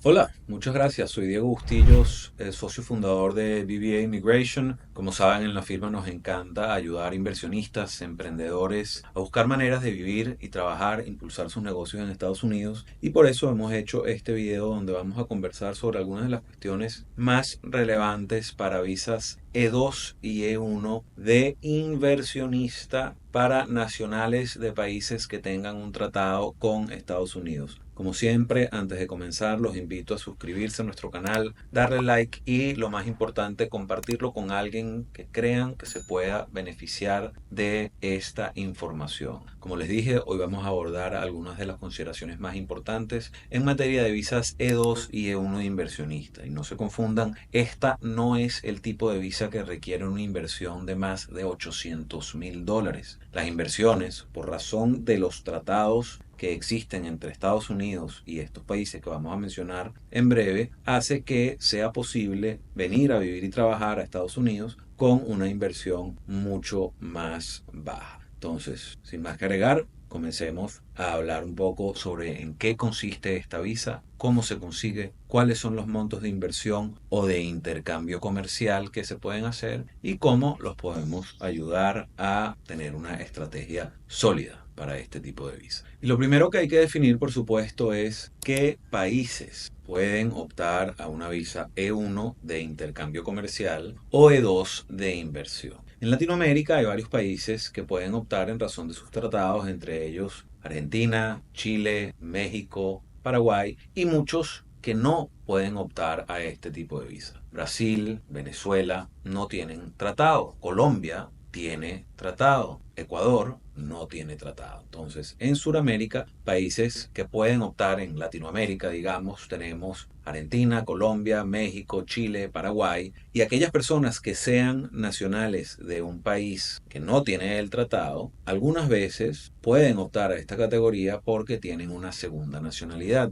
Hola, muchas gracias. Soy Diego Bustillos, socio fundador de BBA Immigration. Como saben, en la firma nos encanta ayudar a inversionistas, emprendedores a buscar maneras de vivir y trabajar, impulsar sus negocios en Estados Unidos. Y por eso hemos hecho este video donde vamos a conversar sobre algunas de las cuestiones más relevantes para visas E2 y E1 de inversionista para nacionales de países que tengan un tratado con Estados Unidos. Como siempre, antes de comenzar, los invito a suscribirse a nuestro canal, darle like y, lo más importante, compartirlo con alguien que crean que se pueda beneficiar de esta información. Como les dije, hoy vamos a abordar algunas de las consideraciones más importantes en materia de visas E2 y E1 de inversionista. Y no se confundan, esta no es el tipo de visa que requiere una inversión de más de $800,000. Las inversiones, por razón de los tratados que existen entre Estados Unidos y estos países que vamos a mencionar en breve, hace que sea posible venir a vivir y trabajar a Estados Unidos con una inversión mucho más baja. Entonces, sin más que agregar, comencemos a hablar un poco sobre en qué consiste esta visa, cómo se consigue, cuáles son los montos de inversión o de intercambio comercial que se pueden hacer y cómo los podemos ayudar a tener una estrategia sólida para este tipo de visa. Y lo primero que hay que definir, por supuesto, es qué países pueden optar a una visa E1 de intercambio comercial o E2 de inversión. En Latinoamérica hay varios países que pueden optar en razón de sus tratados, entre ellos Argentina, Chile, México, Paraguay y muchos que no pueden optar a este tipo de visa. Brasil, Venezuela no tienen tratado. Colombia tiene tratado. Ecuador no tiene tratado. Entonces, en Sudamérica, países que pueden optar en Latinoamérica, digamos, tenemos Argentina, Colombia, México, Chile, Paraguay, y aquellas personas que sean nacionales de un país que no tiene el tratado, algunas veces pueden optar a esta categoría porque tienen una segunda nacionalidad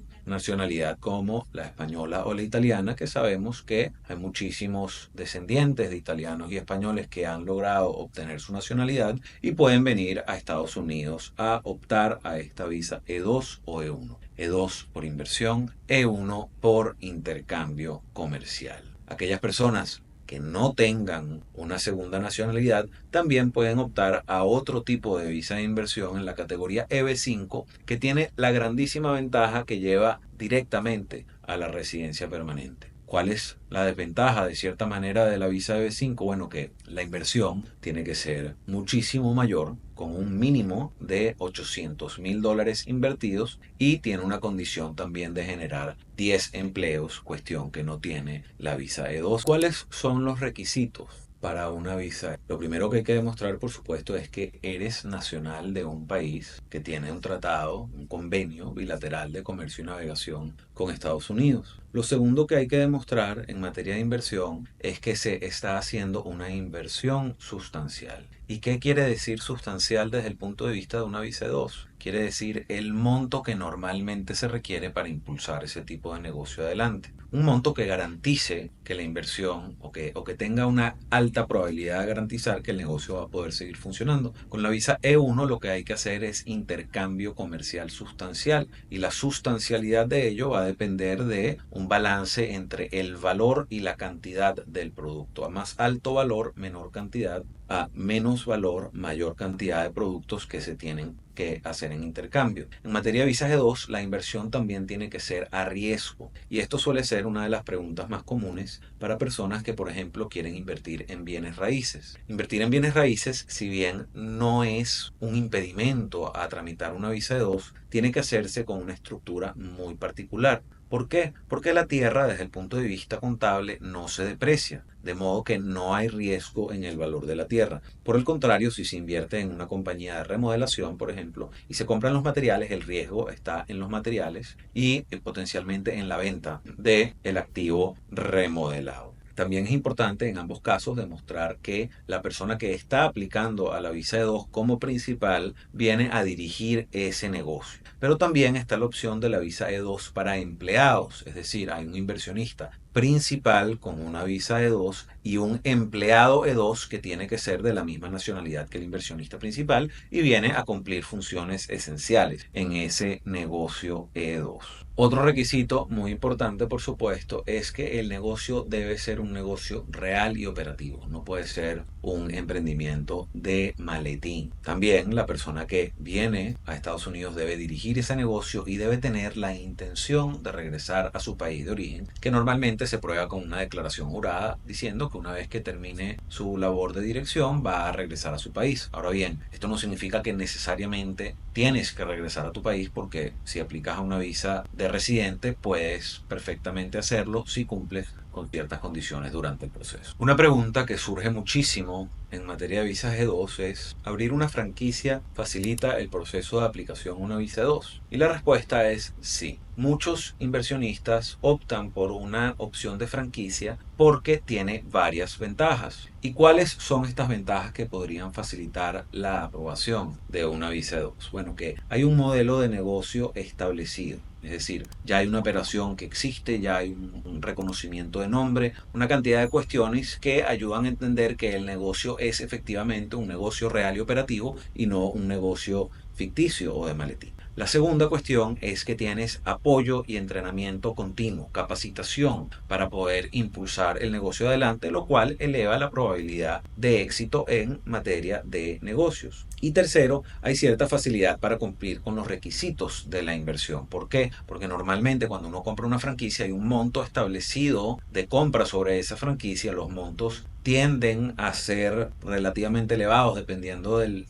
como la española o la italiana, que sabemos que hay muchísimos descendientes de italianos y españoles que han logrado obtener su nacionalidad y pueden venir a Estados Unidos a optar a esta visa E2 o E1. E2 por inversión, E1 por intercambio comercial. Aquellas personas que no tengan una segunda nacionalidad también pueden optar a otro tipo de visa de inversión en la categoría EB5, que tiene la grandísima ventaja que lleva directamente a la residencia permanente. ¿Cuál es la desventaja de cierta manera de la visa EB5? Bueno, que la inversión tiene que ser muchísimo mayor, con un mínimo de $800,000 invertidos, y tiene una condición también de generar 10 empleos, cuestión que no tiene la visa E2. ¿Cuáles son los requisitos para una visa? Lo primero que hay que demostrar, por supuesto, es que eres nacional de un país que tiene un tratado, un convenio bilateral de comercio y navegación con Estados Unidos. Lo segundo que hay que demostrar en materia de inversión es que se está haciendo una inversión sustancial. ¿Y qué quiere decir sustancial desde el punto de vista de una visa 2? Quiere decir el monto que normalmente se requiere para impulsar ese tipo de negocio adelante. Un monto que garantice que la inversión o que tenga una alta probabilidad de garantizar que el negocio va a poder seguir funcionando. Con la visa E1 lo que hay que hacer es intercambio comercial sustancial, y la sustancialidad de ello va a depender de un balance entre el valor y la cantidad del producto. A más alto valor, menor cantidad; a menos valor, mayor cantidad de productos que se tienen que hacer en intercambio. En materia de visas E2, la inversión también tiene que ser a riesgo, y esto suele ser una de las preguntas más comunes para personas que, por ejemplo, quieren invertir en bienes raíces. Invertir en bienes raíces, si bien no es un impedimento a tramitar una visa E2, tiene que hacerse con una estructura muy particular. ¿Por qué? Porque la tierra, desde el punto de vista contable, no se deprecia, de modo que no hay riesgo en el valor de la tierra. Por el contrario, si se invierte en una compañía de remodelación, por ejemplo, y se compran los materiales, el riesgo está en los materiales y potencialmente en la venta del activo remodelado. También es importante en ambos casos demostrar que la persona que está aplicando a la visa E2 como principal viene a dirigir ese negocio. Pero también está la opción de la visa E2 para empleados, es decir, hay un inversionista principal con una visa E2 y un empleado E2 que tiene que ser de la misma nacionalidad que el inversionista principal y viene a cumplir funciones esenciales en ese negocio E2. Otro requisito muy importante, por supuesto, es que el negocio debe ser un negocio real y operativo. No puede ser un emprendimiento de maletín. También la persona que viene a Estados Unidos debe dirigir ese negocio y debe tener la intención de regresar a su país de origen, que normalmente se prueba con una declaración jurada diciendo que una vez que termine su labor de dirección va a regresar a su país. Ahora bien, esto no significa que necesariamente tienes que regresar a tu país, porque si aplicas a una visa de residente puedes perfectamente hacerlo si cumples con ciertas condiciones durante el proceso. Una pregunta que surge muchísimo en materia de visas E2 es: ¿abrir una franquicia facilita el proceso de aplicación a una visa E2? Y la respuesta es sí. Muchos inversionistas optan por una opción de franquicia porque tiene varias ventajas. ¿Y cuáles son estas ventajas que podrían facilitar la aprobación de una visa E2? Bueno, que hay un modelo de negocio establecido. Es decir, ya hay una operación que existe, ya hay un reconocimiento de nombre, una cantidad de cuestiones que ayudan a entender que el negocio es efectivamente un negocio real y operativo y no un negocio ficticio o de maletín. La segunda cuestión es que tienes apoyo y entrenamiento continuo, capacitación para poder impulsar el negocio adelante, lo cual eleva la probabilidad de éxito en materia de negocios. Y tercero, hay cierta facilidad para cumplir con los requisitos de la inversión. ¿Por qué? Porque normalmente cuando uno compra una franquicia hay un monto establecido de compra sobre esa franquicia. Los montos tienden a ser relativamente elevados dependiendo del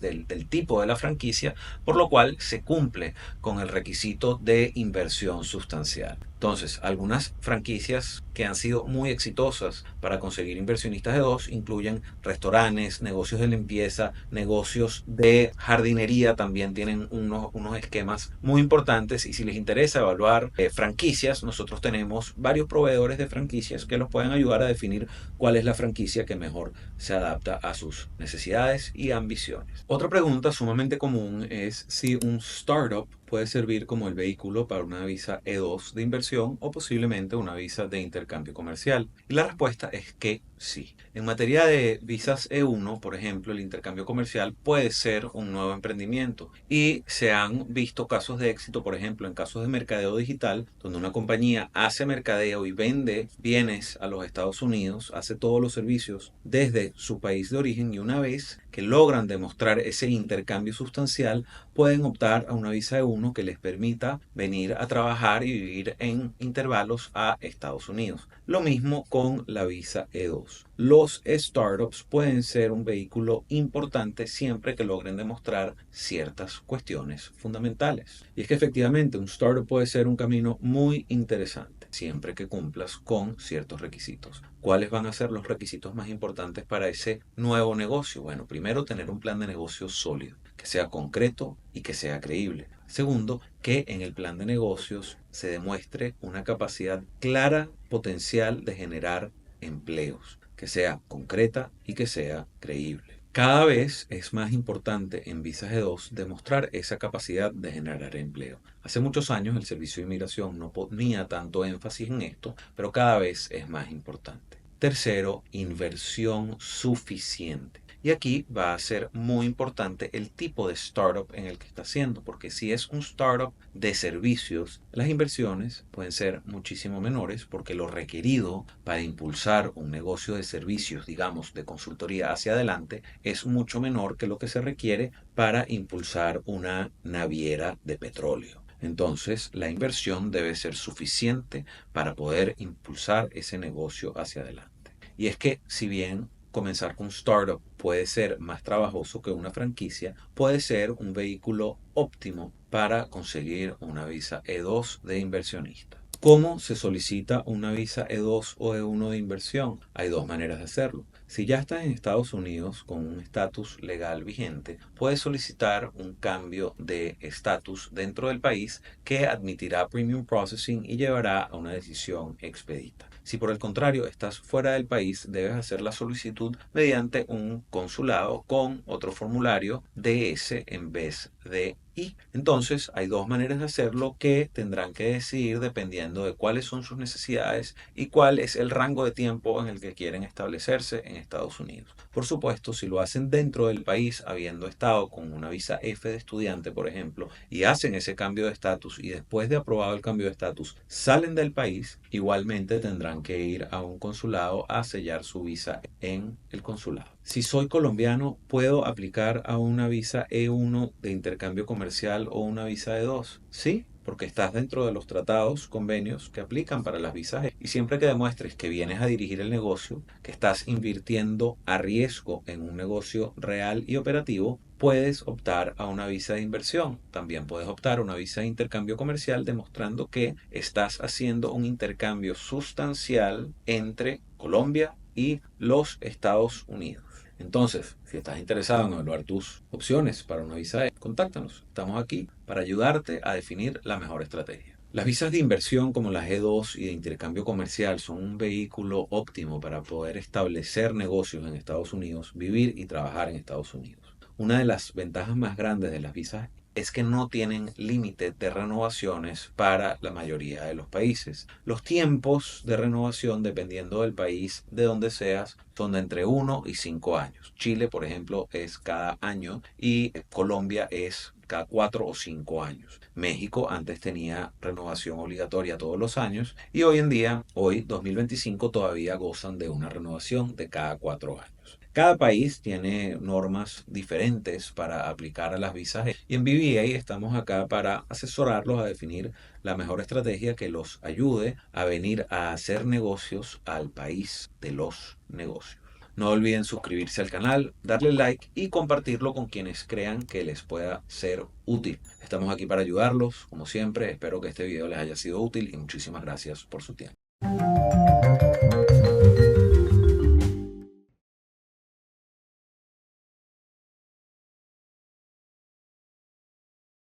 tipo de la franquicia, por lo cual se cumple con el requisito de inversión sustancial. Entonces, algunas franquicias que han sido muy exitosas para conseguir inversionistas E2 incluyen restaurantes, negocios de limpieza, negocios de jardinería, también tienen unos esquemas muy importantes. Y si les interesa evaluar franquicias, nosotros tenemos varios proveedores de franquicias que los pueden ayudar a definir cuál es la franquicia que mejor se adapta a sus necesidades y ambiciones. Otra pregunta sumamente común es si un startup puede servir como el vehículo para una visa E2 de inversión o posiblemente una visa de intercambio comercial. Y la respuesta es que sí. En materia de visas E1, por ejemplo, el intercambio comercial puede ser un nuevo emprendimiento y se han visto casos de éxito, por ejemplo, en casos de mercadeo digital, donde una compañía hace mercadeo y vende bienes a los Estados Unidos, hace todos los servicios desde su país de origen, y una vez que logran demostrar ese intercambio sustancial, pueden optar a una visa E1 que les permita venir a trabajar y vivir en intervalos a Estados Unidos. Lo mismo con la visa E2. Los startups pueden ser un vehículo importante siempre que logren demostrar ciertas cuestiones fundamentales. Y es que efectivamente un startup puede ser un camino muy interesante siempre que cumplas con ciertos requisitos. ¿Cuáles van a ser los requisitos más importantes para ese nuevo negocio? Bueno, primero, tener un plan de negocio sólido, que sea concreto y que sea creíble. Segundo, que en el plan de negocios se demuestre una capacidad clara, potencial de generar empleos, que sea concreta y que sea creíble. Cada vez es más importante en visas E2 demostrar esa capacidad de generar empleo. Hace muchos años el Servicio de Inmigración no ponía tanto énfasis en esto, pero cada vez es más importante. Tercero, inversión suficiente. Y aquí va a ser muy importante el tipo de startup en el que está haciendo, porque si es un startup de servicios, las inversiones pueden ser muchísimo menores, porque lo requerido para impulsar un negocio de servicios, digamos, de consultoría hacia adelante, es mucho menor que lo que se requiere para impulsar una naviera de petróleo. Entonces, la inversión debe ser suficiente para poder impulsar ese negocio hacia adelante. Y es que, si bien comenzar con un startup puede ser más trabajoso que una franquicia, puede ser un vehículo óptimo para conseguir una visa E2 de inversionista. ¿Cómo se solicita una visa E2 o E1 de inversión? Hay dos maneras de hacerlo. Si ya estás en Estados Unidos con un estatus legal vigente, puedes solicitar un cambio de estatus dentro del país que admitirá Premium Processing y llevará a una decisión expedita. Si por el contrario estás fuera del país, debes hacer la solicitud mediante un consulado con otro formulario DS en vez de I. Entonces, hay dos maneras de hacerlo que tendrán que decidir dependiendo de cuáles son sus necesidades y cuál es el rango de tiempo en el que quieren establecerse en Estados Unidos. Por supuesto, si lo hacen dentro del país, habiendo estado con una visa F de estudiante, por ejemplo, y hacen ese cambio de estatus y después de aprobado el cambio de estatus salen del país, igualmente tendrán que ir a un consulado a sellar su visa en el consulado. Si soy colombiano, ¿puedo aplicar a una visa E1 de intercambio comercial o una visa E2? Sí, porque estás dentro de los tratados, convenios que aplican para las visas E. Y siempre que demuestres que vienes a dirigir el negocio, que estás invirtiendo a riesgo en un negocio real y operativo, puedes optar a una visa de inversión. También puedes optar a una visa de intercambio comercial demostrando que estás haciendo un intercambio sustancial entre Colombia y los Estados Unidos. Entonces, si estás interesado en evaluar tus opciones para una visa E, contáctanos. Estamos aquí para ayudarte a definir la mejor estrategia. Las visas de inversión como las E2 y de intercambio comercial son un vehículo óptimo para poder establecer negocios en Estados Unidos, vivir y trabajar en Estados Unidos. Una de las ventajas más grandes de las visas es que no tienen límite de renovaciones para la mayoría de los países. Los tiempos de renovación, dependiendo del país de donde seas, son de entre 1 y 5 años. Chile, por ejemplo, es cada año y Colombia es cada 4 o 5 años. México antes tenía renovación obligatoria todos los años y hoy en día, hoy 2025, todavía gozan de una renovación de cada 4 años. Cada país tiene normas diferentes para aplicar a las visas y en BBA estamos acá para asesorarlos a definir la mejor estrategia que los ayude a venir a hacer negocios al país de los negocios. No olviden suscribirse al canal, darle like y compartirlo con quienes crean que les pueda ser útil. Estamos aquí para ayudarlos, como siempre. Espero que este video les haya sido útil y muchísimas gracias por su tiempo.